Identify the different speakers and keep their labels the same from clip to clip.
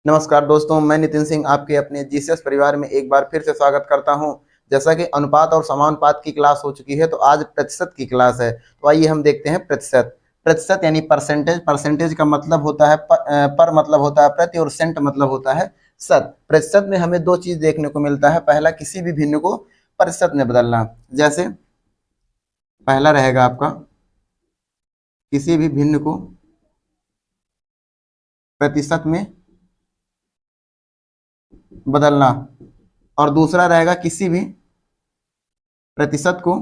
Speaker 1: नमस्कार दोस्तों, मैं नितिन सिंह आपके अपने जीसीएस परिवार में एक बार फिर से स्वागत करता हूं। जैसा कि अनुपात और समानुपात की क्लास हो चुकी है, तो आज प्रतिशत की क्लास है। तो आइए हम देखते हैं प्रतिशत। प्रतिशत यानी परसेंटेज। परसेंटेज का मतलब होता है पर मतलब होता है प्रति, और सेंट मतलब होता है शत। प्रतिशत में हमें दो चीज देखने को मिलता है। पहला, किसी भी भिन्न को प्रतिशत में बदलना। जैसे पहला रहेगा आपका किसी भी भिन्न को प्रतिशत में बदलना, और दूसरा रहेगा किसी भी प्रतिशत को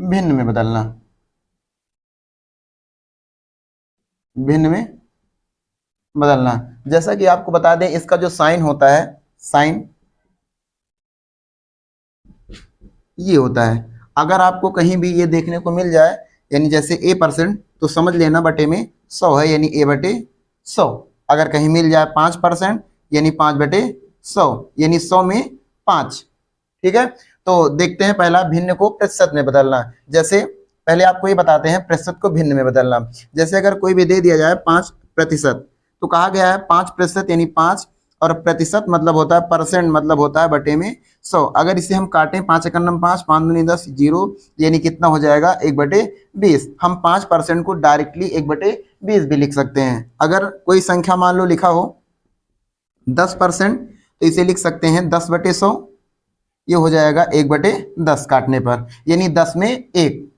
Speaker 1: भिन्न में बदलना। भिन्न में बदलना, जैसा कि आपको बता दें, इसका जो साइन होता है, साइन ये होता है। अगर आपको कहीं भी ये देखने को मिल जाए, यानी जैसे a%, तो समझ लेना बटे में 100 है, यानी a बटे 100। अगर कहीं मिल जाए 5%, यानी 5 बटे 100, यानी 100 में 5। ठीक है, तो देखते हैं पहला, भिन्न को प्रतिशत में बदलना। जैसे पहले आपको ये बताते हैं प्रतिशत को भिन्न में बदलना। जैसे अगर कोई भी दे दिया जाए 5%, तो कहा गया है 5% यानी 5, और प्रतिशत मतलब होता है परसेंट, मतलब होता है बटे में 100। अगर इसे हम काटें, 5 एकम 5, 5 दूनी 10, 0, यानी कितना हो जाएगा 1/20। हम 5% को डायरेक्टली 1/20 भी लिख सकते हैं। अगर कोई संख्या मान लो लिखा हो 10%, तो इसे लिख सकते हैं 10/100। ये हो जाएगा 1/10 काटने पर, यानी 10 में 1।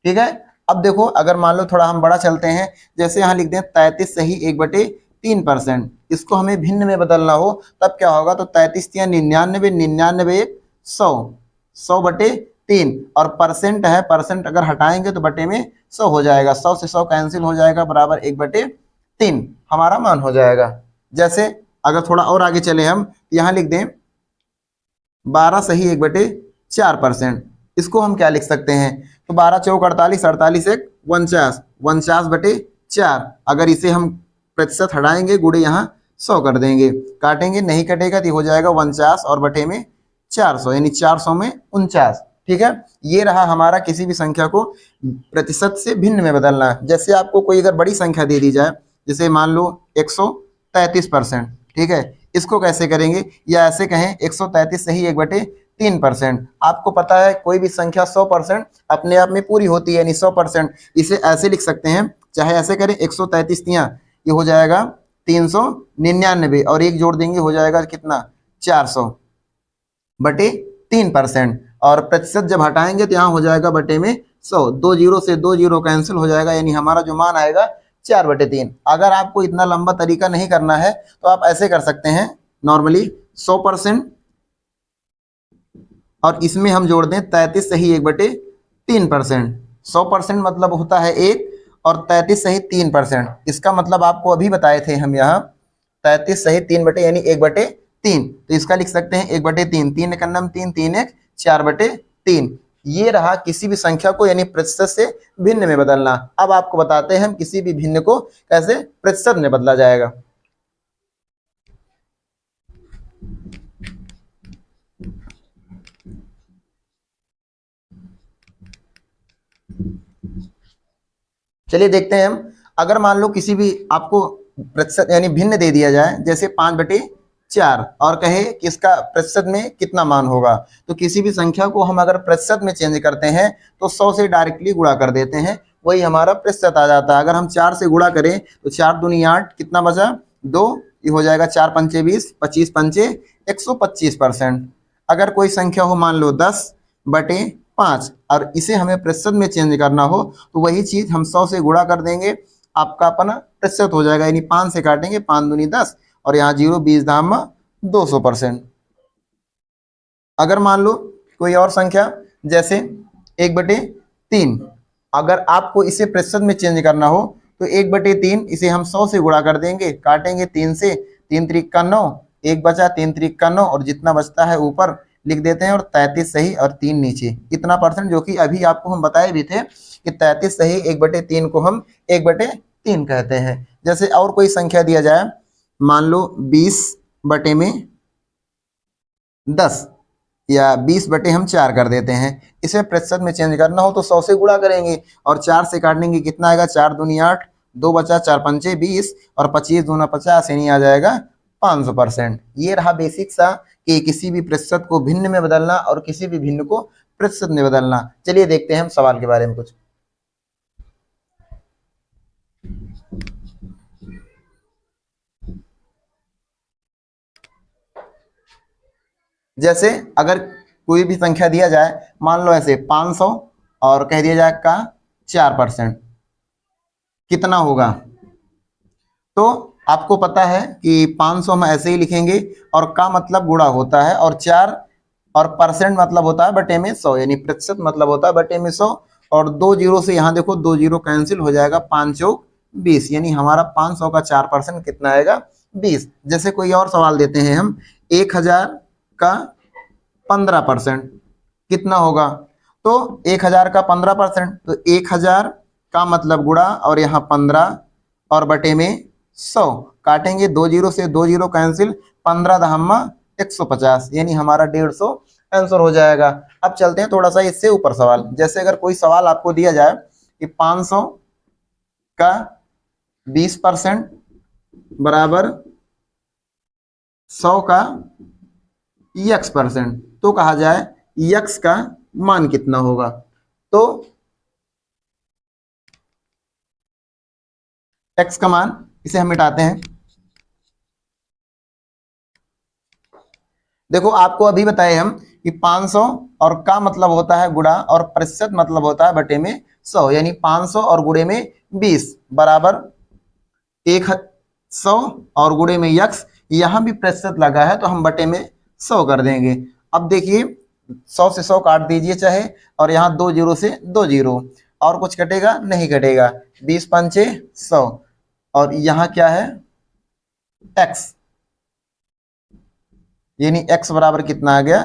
Speaker 1: ठीक है, अब देखो, अगर मान लो थोड़ा हम बड़ा चलते हैं, जैसे यहाँ लिख दें 33 सही 1/3%। इसको हमें भिन्न में बदलना हो, तब क्या होगा, तो 33 या 99, 99 1 100, 100/3, और परसेंट है, परसेंट अगर हटाएंगे तो बटे में 100 हो जाएगा। 100 से 100 कैंसिल हो जाएगा, बराबर 1/3 हमारा मान हो जाएगा। जैसे अगर थोड़ा और आगे चले हम, यहाँ लिख दें 12 सही 1/4%। इसको हम क्या लिख सकते हैं, तो 12 चौक 48, 48 एक 49, 49/4। अगर इसे हम प्रतिशत हटाएंगे, गुणे यहाँ 100 कर देंगे, काटेंगे नहीं कटेगा, तो हो जाएगा 49 और बटे में 400, यानी 400 में 49। ठीक है, ये रहा हमारा किसी भी संख्या को प्रतिशत से भिन्न में बदलना। जैसे आपको कोई अगर बड़ी संख्या दे दी जाए, जैसे मान लो 133%, ठीक है, इसको कैसे करेंगे, या ऐसे कहें 133 सही 1/3%। आपको पता है कोई भी संख्या 100% अपने आप में पूरी होती है, यानी 100%। इसे ऐसे लिख सकते हैं, चाहे ऐसे करें 133 तियां, ये हो जाएगा 399, और एक जोड़ देंगे हो जाएगा कितना 400/3%। और प्रतिशत जब हटाएंगे तो यहाँ हो जाएगा बटे में 100। 2 जीरो से 2 जीरो कैंसिल हो जाएगा, यानी हमारा जो मान आएगा 4/3। अगर आपको इतना लंबा तरीका नहीं करना है, तो आप ऐसे कर सकते हैं, नॉर्मली 100%, और इसमें हम जोड़ दें 33 सही 1/3%। 100% मतलब होता है 1, और 33 सही 3%। इसका मतलब आपको अभी बताए थे हम यहाँ 33 सही 3 बटे, यानी 1/3। तो इसका लिख सकते हैं 1/3, 3 एकम 3, 3 एक 4/3। ये रहा किसी भी संख्या को यानी प्रतिशत से भिन्न में बदलना। अब आपको बताते हैं हम किसी भी भिन्न को कैसे प्रतिशत में बदला जाएगा। चलिए देखते हैं हम। अगर मान लो किसी भी आपको प्रतिशत यानी भिन्न दे दिया जाए, जैसे 5/4, और कहे कि इसका प्रतिशत में कितना मान होगा, तो किसी भी संख्या को हम अगर प्रतिशत में चेंज करते हैं, तो 100 से डायरेक्टली गुणा कर देते हैं, वही हमारा प्रतिशत आ जाता है। अगर हम 4 से गुणा करें, तो 4 दूनी 8, कितना बचा 2, ये हो जाएगा 4 पंचे 20, 25 पंचे 125%। अगर कोई संख्या हो मान लो 10/5, और इसे हमें प्रतिशत में चेंज करना हो, तो वही चीज हम 100 से गुणा कर देंगे, आपका अपना प्रतिशत हो जाएगा, यानी 5 से काटेंगे, 5 दूनी 10, और यहाँ 0, 20 धाम 200%। अगर मान लो कोई और संख्या, जैसे 1/3, अगर आपको इसे प्रतिशत में चेंज करना हो, तो 1/3 इसे हम 100 से गुणा कर देंगे, काटेंगे 3 से, 3 त्रिक का 9, एक बचा 3 त्रिक का 9, और जितना बचता है ऊपर लिख देते हैं, और 33 सही और 3 नीचे, इतना परसेंट, जो कि अभी आपको हम बताए भी थे कि 33 सही 1/3 को हम 1/3 कहते हैं। जैसे और कोई संख्या दिया जाए, मान लो 20/10, या 20 हम 4 कर देते हैं। इसे प्रतिशत में चेंज करना हो तो 100 से गुणा करेंगे, और 4 से काटेंगे, कितना आएगा 4 दूनी 8, दो बचा, चार पंचे 20 और 25 दूना 50, यानी आ जाएगा 500%। ये रहा बेसिक सा कि किसी भी प्रतिशत को भिन्न में बदलना और किसी भी भिन्न को प्रतिशत में बदलना। चलिए देखते हैं हम सवाल के बारे में कुछ। जैसे अगर कोई भी संख्या दिया जाए, मान लो ऐसे 500 और कह दिया जाए का 4%, कितना होगा? तो आपको पता है कि 500 हम ऐसे ही लिखेंगे और का मतलब गुणा होता है और 4 और परसेंट मतलब होता है बटे में 100, यानी प्रतिशत मतलब होता है बटे में 100। और दो जीरो से यहाँ देखो, दो जीरो कैंसिल हो जाएगा, 5 चौक 20, यानी हमारा 500 का 4% कितना आएगा? 20। जैसे कोई और सवाल देते हैं हम, 1000 का 15% कितना होगा? तो 1000 का 15%, तो 1000 का मतलब गुणा और यहाँ 15 और बटे में 100, काटेंगे दो जीरो से, दो जीरो कैंसिल, 15 दहम्मा 150, यानी हमारा 150 आंसर हो जाएगा। अब चलते हैं थोड़ा सा इससे ऊपर सवाल। जैसे अगर कोई सवाल आपको दिया जाए कि 500 का 20% बराबर 100 का x%, तो कहा जाए x का मान कितना होगा? तो x का मान, इसे हम मिटाते हैं। देखो आपको अभी बताए हम कि 500 और का मतलब होता है गुणा और प्रतिशत मतलब होता है बटे में 100, यानी 500 और गुणे में 20 बराबर 100 और गुणे में x, यहां भी प्रतिशत लगा है तो हम बटे में 100 कर देंगे। अब देखिए 100 से 100 काट दीजिए चाहे, और यहाँ दो जीरो से दो जीरो, और कुछ कटेगा? नहीं कटेगा। 20 पंचे 100, और यहाँ क्या है? x, यानी x बराबर कितना आ गया?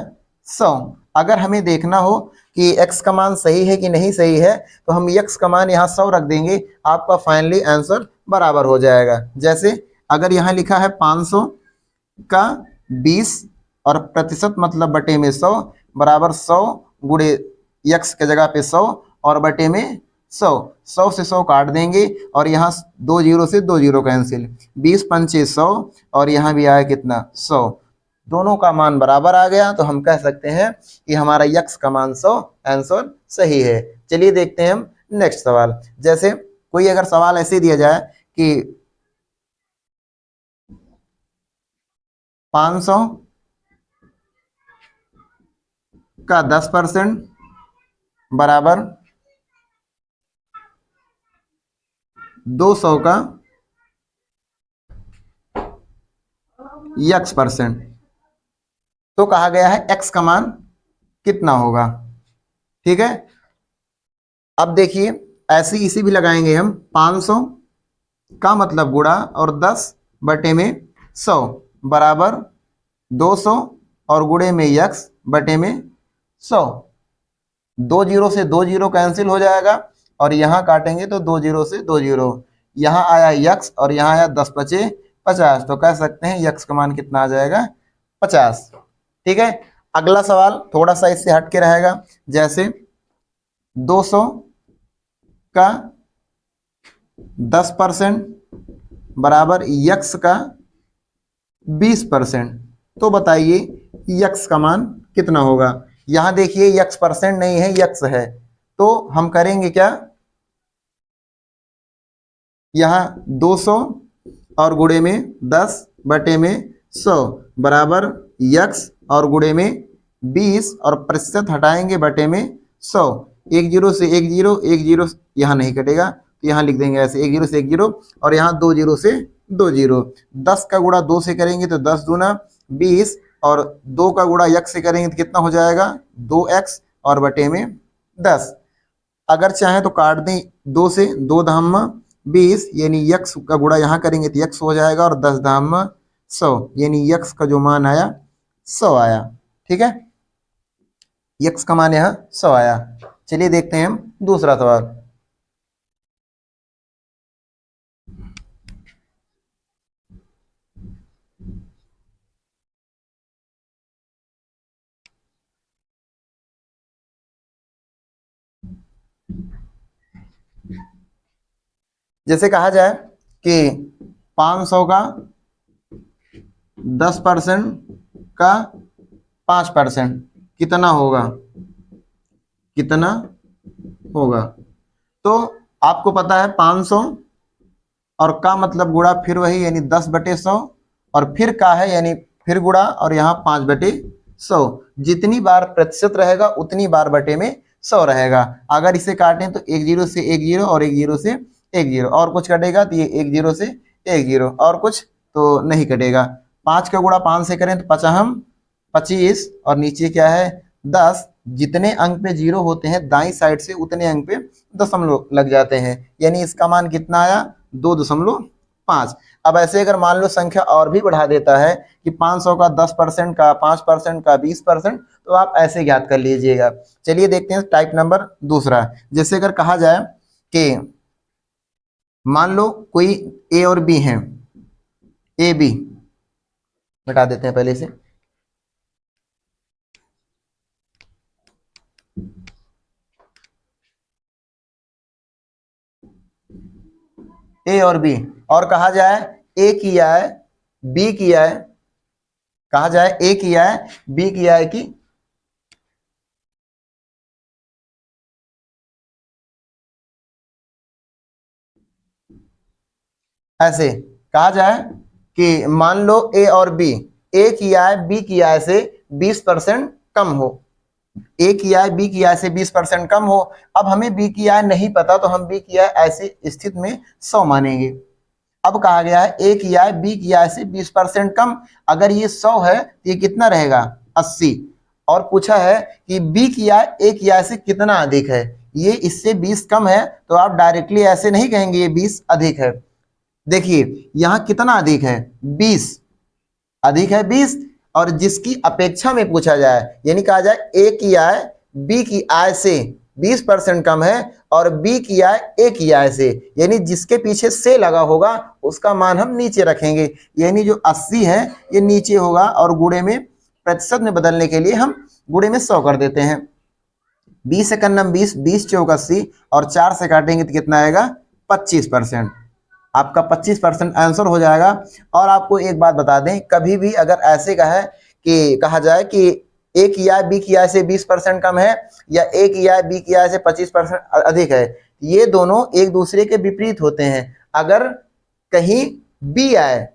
Speaker 1: 100। अगर हमें देखना हो कि x का मान सही है कि नहीं सही है, तो हम x का मान यहाँ 100 रख देंगे, आपका फाइनली आंसर बराबर हो जाएगा। जैसे अगर यहाँ लिखा है 500 का 20 और प्रतिशत मतलब बटे में 100 बराबर 100 गुणे x के जगह पे 100 और बटे में 100, 100 से 100 काट देंगे और यहाँ दो जीरो से दो जीरो कैंसिल, 20 पंचे 100 और यहाँ भी आया कितना? 100। दोनों का मान बराबर आ गया, तो हम कह सकते हैं कि हमारा x का मान 100 आंसर सही है। चलिए देखते हैं हम नेक्स्ट सवाल। जैसे कोई अगर सवाल ऐसे दिया जाए कि 500 का 10% बराबर 200 का x%, तो कहा गया है x का मान कितना होगा? ठीक है, अब देखिए ऐसे इसी भी लगाएंगे हम, 500 का मतलब गुणा और 10 बटे में 100 बराबर 200 और गुणे में x बटे में 100। दो जीरो से दो जीरो कैंसिल हो जाएगा और यहाँ काटेंगे तो दो जीरो से दो जीरो, यहाँ आया x और यहाँ आया 10 बचे 50, तो कह सकते हैं x का मान कितना आ जाएगा? 50। ठीक है, अगला सवाल थोड़ा सा इससे हट के रहेगा। जैसे 200 का 10% बराबर x का 20%, तो बताइए x का मान कितना होगा? यहां देखिए x परसेंट नहीं है, x है, तो हम करेंगे क्या? यहाँ 200 और गुणे में 10 बटे में 100 बराबर x और गुणे में 20 और प्रतिशत हटाएंगे बटे में 100, एक जीरो से एक जीरो, एक जीरो यहाँ नहीं कटेगा तो यहाँ लिख देंगे ऐसे, एक जीरो से एक जीरो और यहाँ दो जीरो से दो जीरो। 10 का गुणा 2 से करेंगे तो 10 दूना 20 और 2 का गुणा x से करेंगे तो कितना हो जाएगा? 2x और बटे में 10। अगर चाहें तो काट दें, 2 से 2 धाम 20, यानी x का गुणा यहाँ करेंगे तो x हो जाएगा और 10 धाम 100, यानी x का जो मान आया 100 आया। ठीक है, x का मान यहाँ 100 आया। चलिए देखते हैं हम दूसरा सवाल। जैसे कहा जाए कि 500 का 10% का 5% कितना होगा, कितना होगा। तो आपको पता है 500 और का मतलब गुणा फिर वही यानी 10/100 और फिर का है यानी फिर गुणा और यहाँ 5/100। जितनी बार प्रतिशत रहेगा उतनी बार बटे में 100 रहेगा। अगर इसे काटें तो 1 0 से 1 0 और 1 0 से 1 0 और कुछ कटेगा तो ये 1 0 से 1 0 और कुछ तो नहीं कटेगा। 5 का गुणा 5 से करें तो 5 25 और नीचे क्या है 10। जितने अंक पे जीरो होते हैं दाईं साइड से उतने अंक पे दशमलव लग जाते हैं, यानी इसका मान कितना आया 2.5। अब ऐसे अगर मान लो संख्या और भी बढ़ा देता है कि 500 का 10% का 5% का 20%, तो आप ऐसे ज्ञात कर लीजिएगा। चलिए देखते हैं टाइप नंबर दूसरा। जैसे अगर कहा जाए कि मान लो कोई ए और बी है, ए बी बता देते हैं पहले से। ए और बी और कहा जाए ए किया है बी किया है, कहा जाए ए किया है बी किया है कि ऐसे कहा जाए कि मान लो ए और बी, ए किया है बी किया है से 20% कम हो, ए किया है बी किया है से 20% कम हो। अब हमें बी किया है नहीं पता तो हम बी किया है ऐसी स्थिति में 100 मानेंगे। अब कहा गया है ए किया है बी किया है से 20% कम, अगर ये 100 है तो ये कितना रहेगा 80। और पूछा है कि बी किया है ए किया है से कितना अधिक है, ये इससे 20 कम है तो आप डायरेक्टली ऐसे नहीं कहेंगे ये 20 अधिक है। देखिए यहाँ कितना अधिक है 20, अधिक है 20 और जिसकी अपेक्षा में पूछा जाए यानी कहा जाए ए की आय बी की आय से 20% कम है और बी की आय ए की आय से, यानी जिसके पीछे से लगा होगा उसका मान हम नीचे रखेंगे, यानी जो 80 है ये नीचे होगा और गुणे में प्रतिशत में बदलने के लिए हम गुणे में 100 कर देते हैं। 20 से कन्नम 20, 20 चौक 80 और 4 से काटेंगे तो कितना आएगा 25%। आपका 25% आंसर हो जाएगा। और आपको एक बात बता दें, कभी भी अगर ऐसे कहा जाए कि ए की आय बी की आय से 20% कम है या ए की आय बी की आय से 25% अधिक है, ये दोनों एक दूसरे के विपरीत होते हैं। अगर कहीं बी आए,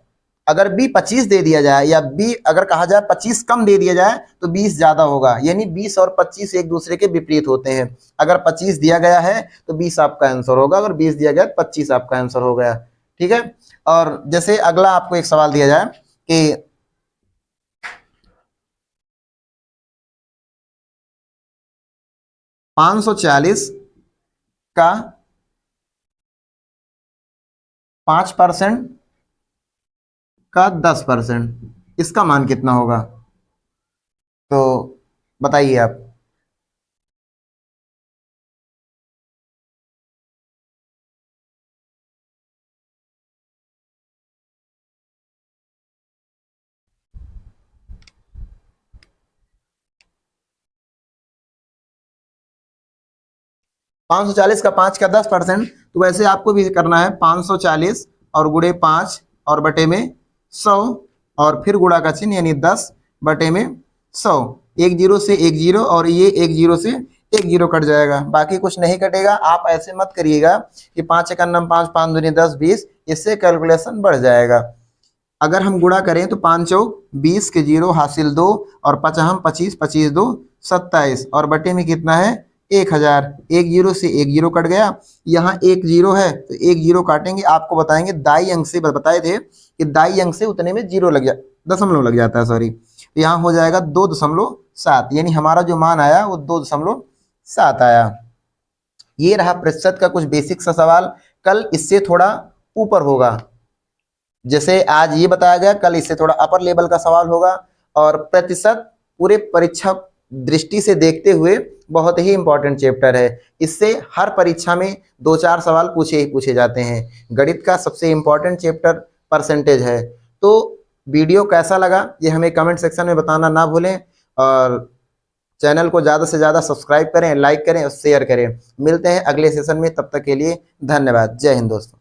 Speaker 1: अगर बी 25 दे दिया जाए या बी अगर कहा जाए 25 कम दे दिया जाए तो 20 ज्यादा होगा, यानी 20 और 25 एक दूसरे के विपरीत होते हैं। अगर 25 दिया गया है तो 20 आपका आंसर होगा, अगर 20 दिया गया तो 25 आपका आंसर हो गया। ठीक है। और जैसे अगला आपको एक सवाल दिया जाए कि 540 का 5% का 10%, इसका मान कितना होगा, तो बताइए आप। 540 का 5 का 10%, तो वैसे आपको भी करना है 540 और गुणे 5 और बटे में 100 और फिर गुणा का चिन्ह यानी 10 बटे में 100। 1 0 से 1 0 और ये 1 0 से 1 0 कट जाएगा, बाकी कुछ नहीं कटेगा। आप ऐसे मत करिएगा कि 5 1 5 5 दूनी 10 20, इससे कैलकुलेशन बढ़ जाएगा। अगर हम गुणा करें तो 5 चौक 20 के 0 हासिल 2 और 5 हम 25 25 2 27 और बटे में कितना है 1000। 1 0 से 1 0 कट गया, यहाँ 1 0 है तो 1 0 काटेंगे। आपको बताएंगे दाई अंक से, बताए थे कि दाई अंक से उतने में 0 लग जा दशमलव लग जाता है, सॉरी। तो यहाँ हो जाएगा 2.7, यानी हमारा जो मान आया वो 2.7 आया। ये रहा प्रतिशत का कुछ बेसिक सा सवाल। कल इससे थोड़ा ऊपर होगा, जैसे आज ये बताया गया कल इससे थोड़ा अपर लेवल का सवाल होगा। और प्रतिशत पूरे परीक्षा दृष्टि से देखते हुए बहुत ही इंपॉर्टेंट चैप्टर है, इससे हर परीक्षा में 2-4 सवाल पूछे ही पूछे जाते हैं। गणित का सबसे इंपॉर्टेंट चैप्टर परसेंटेज है। तो वीडियो कैसा लगा ये हमें कमेंट सेक्शन में बताना ना भूलें और चैनल को ज़्यादा से ज़्यादा सब्सक्राइब करें, लाइक करें और शेयर करें। मिलते हैं अगले सेशन में, तब तक के लिए धन्यवाद। जय हिंद दोस्तों।